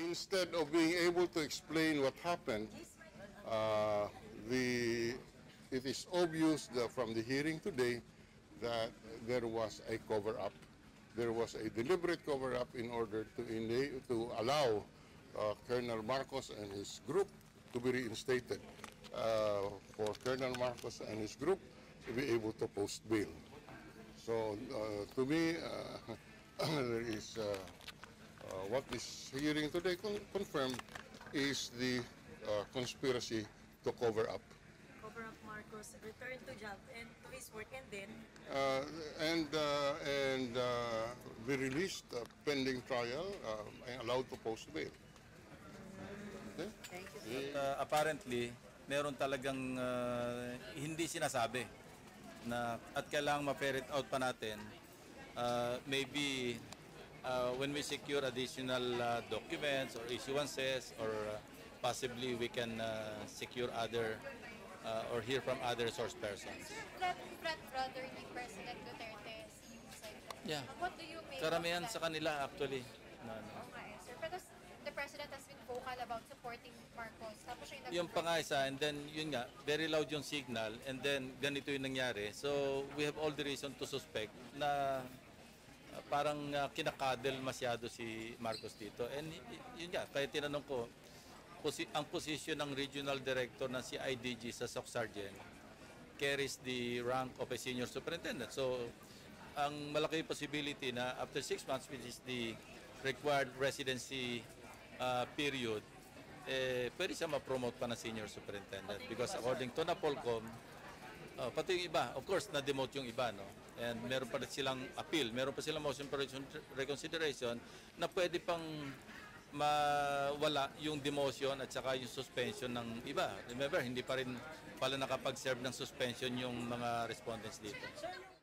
instead of being able to explain what happened, it is obvious from the hearing today that there was a cover-up. There was a deliberate cover-up in order to allow Colonel Marcos and his group to be reinstated, for Colonel Marcos and his group to be able to post bail. So to me, there is what this hearing today confirmed is the conspiracy to cover up. Cover up Marcos, return to job and to his work, and then be released pending trial and allowed to post bail. Okay? thank you. Apparently, meron talagang hindi sinasabi na at kailangang ma-ferret out pa natin. Maybe when we secure additional documents or issuances, or possibly we can secure other or hear from other source persons. Frat brother ni President Duterte, suicide. Yeah. What do you make Karamihan of sa that? kanila actually. Okay, sir. Pero the President has been vocal about supporting Marcos. Tapos siya Yung pa nga isa, and then yun nga, very loud yung signal, and then ganito yung nangyari. So we have all the reason to suspect na parang kinakadel masyado si Marcos dito. And yun nga, kaya tinanong ko, ang posisyon ng regional director ng CIDG sa SOC Sergeant carries the rank of a senior superintendent. So ang malaki possibility na after 6 months, which is the required residency period, pwede siya ma-promote pa na senior superintendent. Because according to NAPOLCOM, pati yung iba, of course, na-demote yung iba, no? And meron pa rin silang appeal, meron pa silang motion for reconsideration na pwede pang mawala yung demotion at saka yung suspension ng iba. Remember, hindi pa rin pala nakapag-serve ng suspension yung mga respondents dito. Sir, yung